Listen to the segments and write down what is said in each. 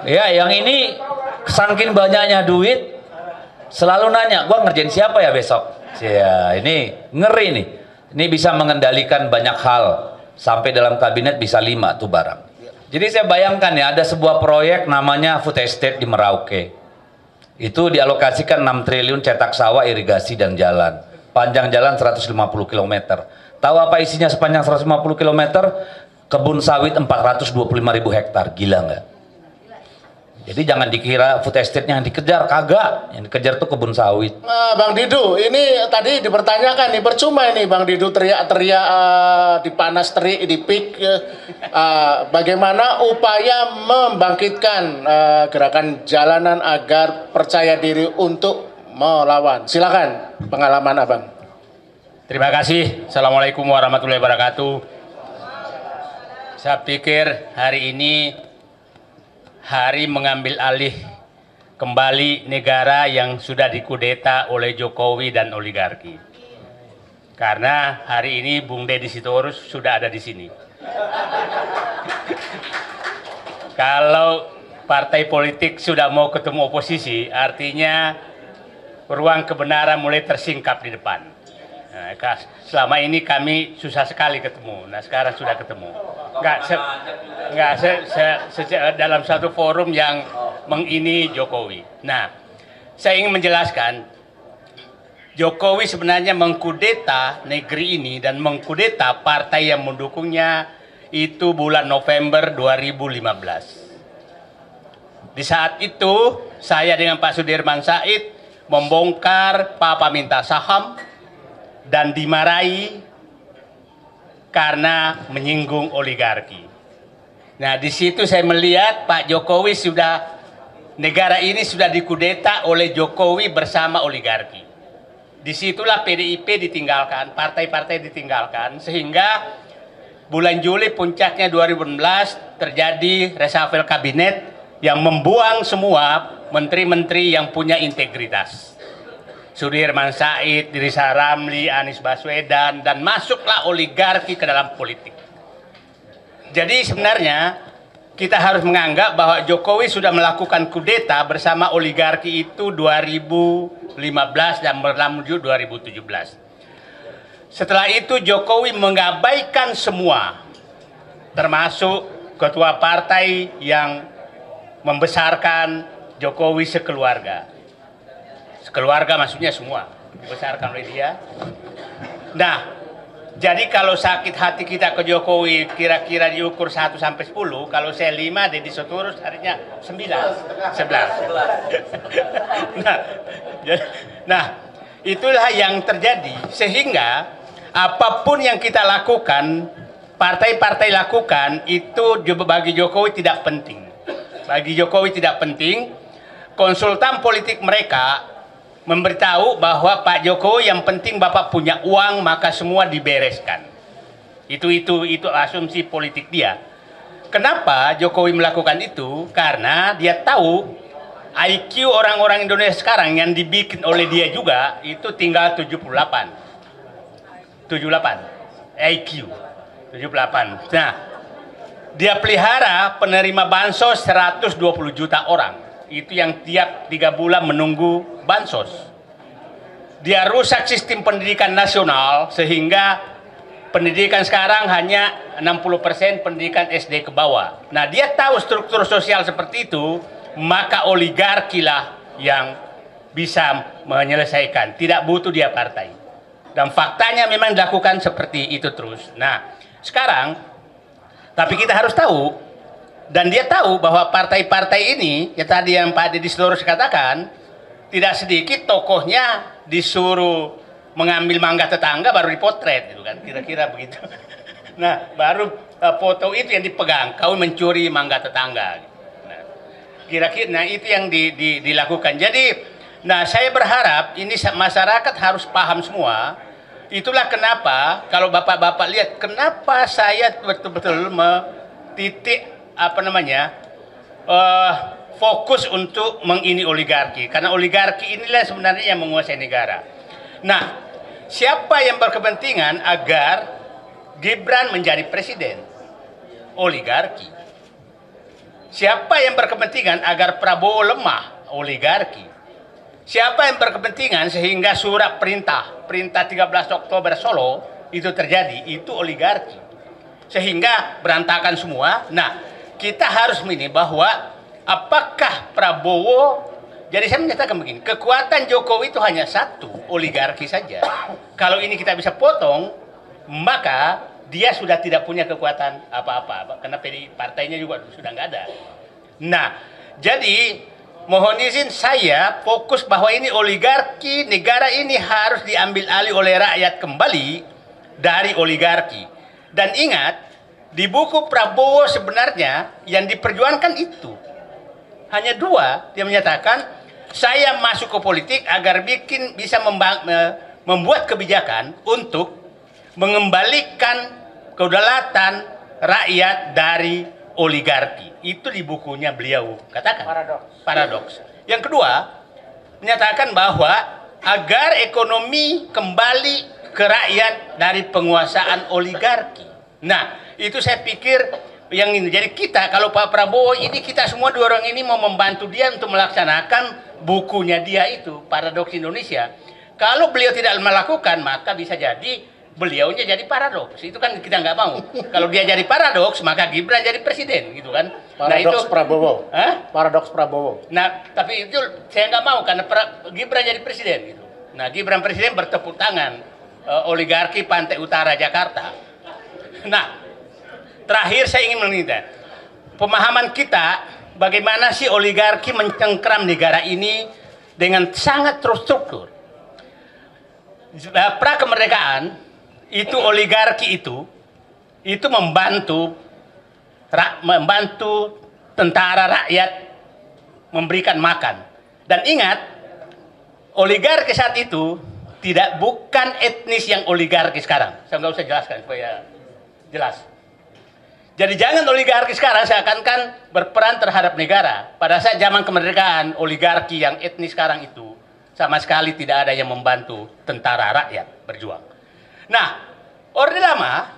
Ya, yang ini saking banyaknya duit, selalu nanya, gua ngerjain siapa ya besok? Ya, ini ngeri nih. Ini bisa mengendalikan banyak hal. Sampai dalam kabinet bisa 5 tuh barang. Jadi saya bayangkan ya, ada sebuah proyek namanya food estate di Merauke. Itu dialokasikan 6 triliun cetak sawah, irigasi, dan jalan. Panjang jalan 150 km. Tahu apa isinya sepanjang 150 km? Kebun sawit 425.000 hektar. Gila nggak? Jadi jangan dikira food estate-nya yang dikejar, kagak. Yang dikejar tuh kebun sawit. Bang Didu, ini tadi dipertanyakan nih, percuma ini Bang Didu teriak-teriak dipanas terik, dipik. Bagaimana upaya membangkitkan gerakan jalanan agar percaya diri untuk melawan? Silakan pengalaman Abang. Terima kasih. Assalamualaikum warahmatullahi wabarakatuh. Saya pikir hari ini hari mengambil alih kembali negara yang sudah dikudeta oleh Jokowi dan oligarki. Karena hari ini Bung Deddy Sitorus sudah ada di sini. Kalau partai politik sudah mau ketemu oposisi, artinya ruang kebenaran mulai tersingkap di depan. Nah, selama ini kami susah sekali ketemu. Nah, sekarang sudah ketemu. Dalam satu forum yang mengini Jokowi. Nah, saya ingin menjelaskan, Jokowi sebenarnya mengkudeta negeri ini dan mengkudeta partai yang mendukungnya itu bulan November 2015. Di saat itu, saya dengan Pak Sudirman Said membongkar Papa minta saham dan dimarahi karena menyinggung oligarki. Nah, di situ saya melihat Pak Jokowi negara ini sudah dikudeta oleh Jokowi bersama oligarki. Disitulah PDIP ditinggalkan, partai-partai ditinggalkan, sehingga bulan Juli puncaknya 2016 terjadi reshuffle kabinet yang membuang semua menteri-menteri yang punya integritas. Sudirman Said, Rizal Ramli, Anies Baswedan, dan masuklah oligarki ke dalam politik. Jadi sebenarnya kita harus menganggap bahwa Jokowi sudah melakukan kudeta bersama oligarki itu 2015 dan berlanjut 2017. Setelah itu Jokowi mengabaikan semua, termasuk ketua partai yang membesarkan Jokowi sekeluarga. Sekeluarga maksudnya semua dibesarkan oleh dia. Nah, jadi kalau sakit hati kita ke Jokowi kira-kira diukur 1 sampai 10, kalau saya 5, Deddy Sitorus harinya 9, 11. Nah, itulah yang terjadi, sehingga apapun yang kita lakukan, partai-partai lakukan, itu bagi Jokowi tidak penting. Bagi Jokowi tidak penting. Konsultan politik mereka memberitahu bahwa Pak Jokowi yang penting Bapak punya uang, maka semua dibereskan. Itu asumsi politik dia. Kenapa Jokowi melakukan itu? Karena dia tahu IQ orang-orang Indonesia sekarang yang dibikin oleh dia juga itu tinggal 78 IQ 78. Nah, dia pelihara penerima bansos 120 juta orang. Itu yang tiap 3 bulan menunggu bansos. Dia rusak sistem pendidikan nasional sehingga pendidikan sekarang hanya 60% pendidikan SD ke bawah. Nah, dia tahu struktur sosial seperti itu, maka oligarki lah yang bisa menyelesaikan. Tidak butuh dia partai. Dan faktanya memang dilakukan seperti itu terus. Nah, sekarang tapi kita harus tahu, dan dia tahu bahwa partai-partai ini, ya tadi yang Pak Deddy Sitorus katakan, tidak sedikit tokohnya disuruh mengambil mangga tetangga baru dipotret, gitu kan, kira-kira begitu. Nah, baru foto itu yang dipegang, kau mencuri mangga tetangga. Nah, kira-kira, nah itu yang dilakukan. Jadi, nah saya berharap ini masyarakat harus paham semua. Itulah kenapa, kalau bapak-bapak lihat, kenapa saya betul-betul mentitik fokus untuk mengini oligarki, karena oligarki inilah sebenarnya yang menguasai negara. Nah, siapa yang berkepentingan agar Gibran menjadi presiden? Oligarki. siapa yang berkepentingan agar Prabowo lemah? Oligarki. Siapa yang berkepentingan sehingga surat perintah 13 Oktober Solo itu terjadi? Itu oligarki. Sehingga berantakan semua. Nah, kita harus ini bahwa apakah Prabowo, jadi saya menyatakan begini, kekuatan Jokowi itu hanya satu, oligarki saja. Kalau ini kita bisa potong, maka dia sudah tidak punya kekuatan apa-apa. Karena partainya juga sudah nggak ada. Nah, jadi mohon izin saya fokus bahwa ini oligarki, negara ini harus diambil alih oleh rakyat kembali dari oligarki. Dan ingat, di buku Prabowo sebenarnya yang diperjuangkan itu hanya dua. Dia menyatakan, saya masuk ke politik agar bisa membuat kebijakan untuk mengembalikan kedaulatan rakyat dari oligarki. Itu di bukunya beliau katakan. Paradoks. Yang kedua, menyatakan bahwa agar ekonomi kembali ke rakyat dari penguasaan oligarki. Nah, itu saya pikir yang ini. Jadi kita, kalau Pak Prabowo ini, kita semua dua orang ini mau membantu dia untuk melaksanakan bukunya dia itu, Paradoks Indonesia. Kalau beliau tidak melakukan, maka bisa jadi beliaunya jadi paradoks. Itu kan kita nggak mau. Kalau dia jadi paradoks, maka Gibran jadi presiden, gitu kan? Paradoks Prabowo. Hah? Paradoks Prabowo. Nah, tapi itu saya nggak mau karena Gibran jadi presiden, gitu. Nah, Gibran presiden bertepuk tangan oligarki Pantai Utara Jakarta. Nah, terakhir saya ingin meminta pemahaman kita bagaimana sih oligarki mencengkram negara ini dengan sangat terstruktur. Pra kemerdekaan itu oligarki itu membantu tentara rakyat memberikan makan. Dan ingat, oligarki saat itu bukan etnis yang oligarki sekarang. Saya nggak usah jelaskan supaya jelas. Jadi jangan oligarki sekarang seakan-akan berperan terhadap negara. Pada saat zaman kemerdekaan, oligarki yang etnis sekarang itu sama sekali tidak ada yang membantu tentara rakyat berjuang. Nah, Orde Lama,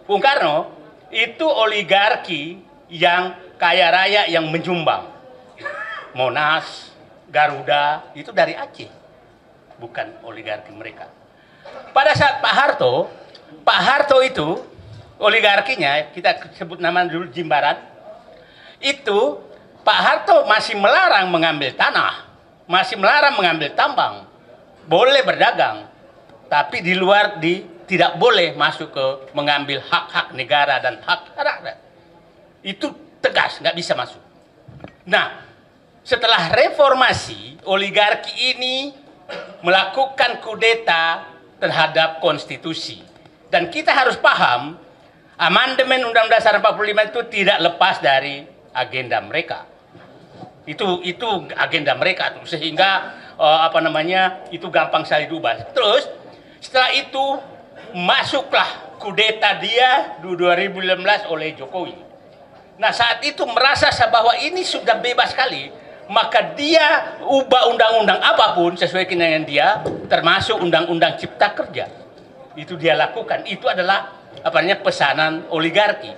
Bung Karno, itu oligarki yang kaya raya yang menyumbang. Monas, Garuda, itu dari Aceh. Bukan oligarki mereka. Pada saat Pak Harto itu oligarkinya, kita sebut nama dulu Jimbaran, itu Pak Harto masih melarang mengambil tanah, masih melarang mengambil tambang, boleh berdagang, tapi di luar tidak boleh masuk ke mengambil hak-hak negara dan hak rakyat. Itu tegas, nggak bisa masuk. Nah, setelah reformasi, oligarki ini melakukan kudeta terhadap konstitusi. Dan kita harus paham, amandemen Undang-Undang Dasar 45 itu tidak lepas dari agenda mereka. Itu agenda mereka tuh, sehingga itu gampang sekali diubah. Terus setelah itu masuklah kudeta dia 2015 oleh Jokowi. Nah, saat itu merasa bahwa ini sudah bebas sekali, maka dia ubah undang-undang apapun sesuai dengan dia, termasuk undang-undang Cipta Kerja. Itu dia lakukan. Itu adalah pesanan oligarki.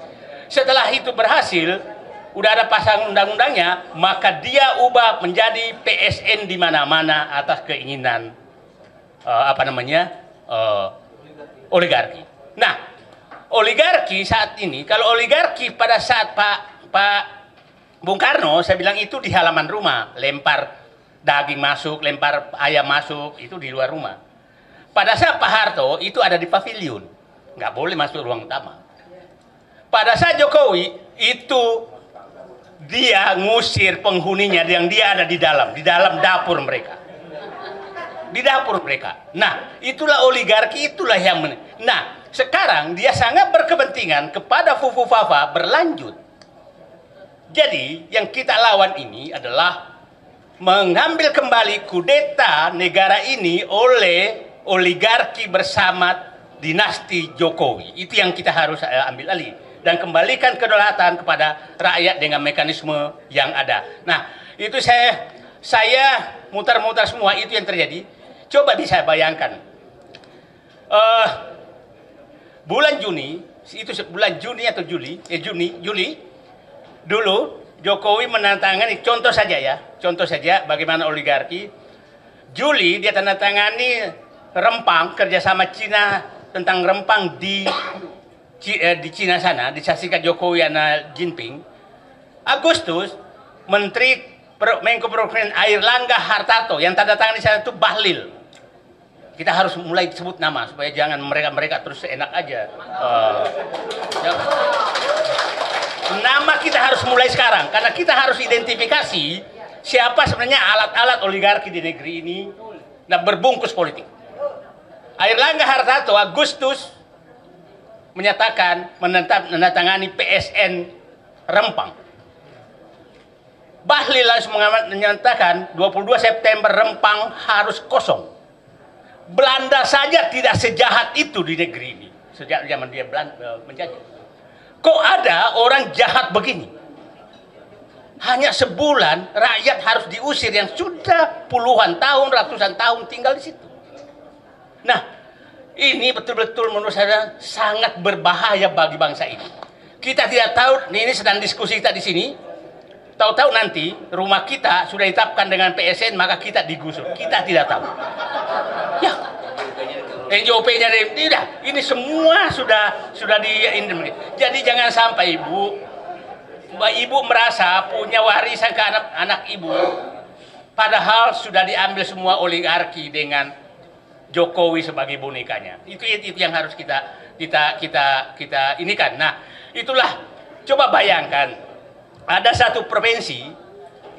Setelah itu berhasil, udah ada pasangan undang-undangnya, maka dia ubah menjadi PSN di mana-mana atas keinginan oligarki. Nah, oligarki saat ini, kalau oligarki pada saat Pak Bung Karno, saya bilang itu di halaman rumah, lempar daging masuk, lempar ayam masuk, itu di luar rumah. Pada saat Pak Harto itu ada di pavilion, nggak boleh masuk ruang utama. Pada saat Jokowi itu dia ngusir penghuninya yang dia ada di dalam dapur mereka. Di dapur mereka. Nah, itulah oligarki, itulah yang Nah, sekarang dia sangat berkepentingan kepada Fufu Fafa berlanjut. Jadi, yang kita lawan ini adalah mengambil kembali kudeta negara ini oleh oligarki bersama dinasti Jokowi. Itu yang kita harus ambil alih. Dan kembalikan kedaulatan kepada rakyat dengan mekanisme yang ada. Nah, itu saya mutar-mutar semua, itu yang terjadi. Coba bisa bayangkan. Bulan Juni, itu bulan Juni atau Juli, Juli, dulu Jokowi menandatangani, contoh saja bagaimana oligarki. Juli dia tanda tangani Rempang, kerjasama Cina tentang Rempang di Cina sana, disaksikan Jokowi dan Jinping. Agustus, Menko Perekonomian Airlangga Hartarto yang tanda tangan di sana itu Bahlil. Kita harus mulai sebut nama supaya jangan mereka terus enak aja. Nama kita harus mulai sekarang karena kita harus identifikasi siapa sebenarnya alat-alat oligarki di negeri ini dan berbungkus politik. Airlangga Hartarto Agustus menyatakan menandatangani PSN Rempang. Bahlil langsung menyatakan 22 September Rempang harus kosong. Belanda saja tidak sejahat itu di negeri ini sejak zaman dia menjajah. Kok ada orang jahat begini? Hanya sebulan rakyat harus diusir yang sudah puluhan tahun, ratusan tahun tinggal di situ. Nah, ini betul-betul menurut saya sangat berbahaya bagi bangsa ini. Kita tidak tahu, ini sedang diskusi kita di sini. Tahu-tahu nanti rumah kita sudah ditetapkan dengan PSN, maka kita digusur. Kita tidak tahu. Ya, NJOP-nya tidak. Ini semua sudah di. Jadi jangan sampai ibu merasa punya warisan ke anak ibu, padahal sudah diambil semua oligarki dengan Jokowi sebagai bonekanya. Itu yang harus kita inikan. Nah, itulah, coba bayangkan ada satu provinsi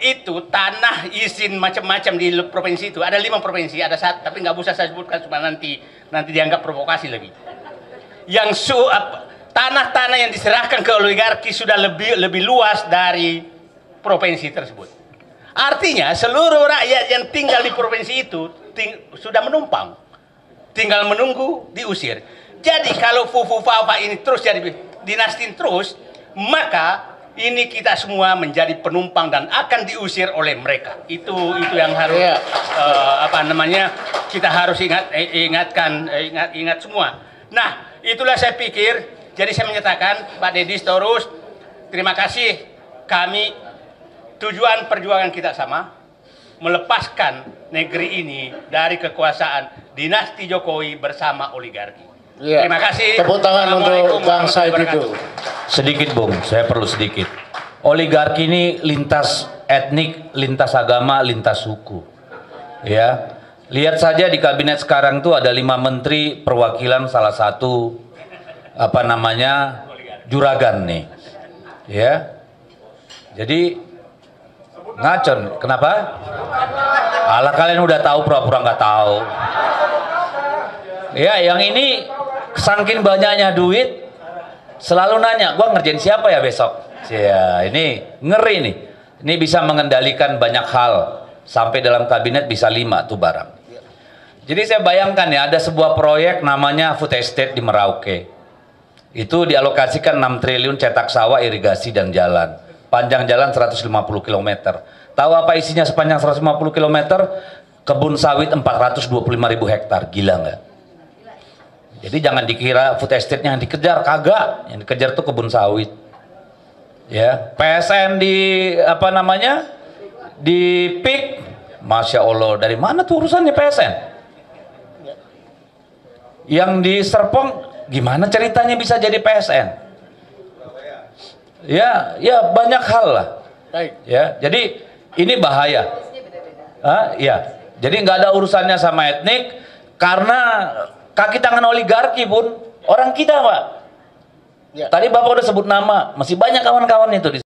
itu tanah izin macam-macam di provinsi itu ada 5 provinsi, ada satu tapi nggak usah saya sebutkan cuma nanti dianggap provokasi lagi. Yang tanah-tanah yang diserahkan ke oligarki sudah lebih luas dari provinsi tersebut. Artinya seluruh rakyat yang tinggal di provinsi itu sudah menumpang, tinggal menunggu diusir. Jadi kalau fufu-fafa ini terus jadi dinasti terus, maka ini kita semua menjadi penumpang dan akan diusir oleh mereka. Itu yang harus kita harus ingat semua. Nah, itulah saya pikir. Jadi saya menyatakan Pak Deddy Sitorus, terima kasih. Kami tujuan perjuangan kita sama, melepaskan negeri ini dari kekuasaan dinasti Jokowi bersama oligarki. Ya. Terima kasih. Tepuk tangan untuk Bang Said itu. Sedikit Bung, saya perlu sedikit. Oligarki ini lintas etnik, lintas agama, lintas suku. Ya, lihat saja di kabinet sekarang tuh ada 5 menteri perwakilan salah satu juragan nih. Ya, jadi ngacon. Kenapa? Alah, kalian udah tahu pura-pura nggak tahu. Ya, yang ini saking banyaknya duit selalu nanya, gua ngerjain siapa ya besok? Ya, ini ngeri nih. Ini bisa mengendalikan banyak hal sampai dalam kabinet bisa 5 tuh barang. Jadi saya bayangkan ya, ada sebuah proyek namanya Food Estate di Merauke. Itu dialokasikan 6 triliun cetak sawah, irigasi dan jalan. Panjang jalan 150 km. Tahu apa isinya sepanjang 150 km? Kebun sawit 425.000 hektar. Gila nggak? Jadi jangan dikira food estate-nya yang dikejar, kagak. Yang dikejar tuh kebun sawit. Ya, PSN di di PIK, Masya Allah, dari mana tuh urusannya PSN? Yang di Serpong, gimana ceritanya bisa jadi PSN? Ya banyak hal lah. Ya, jadi ini bahaya. Ya, jadi nggak ada urusannya sama etnik, karena kaki tangan oligarki pun orang kita, Pak. Ya. Tadi Bapak udah sebut nama, masih banyak kawan-kawan itu di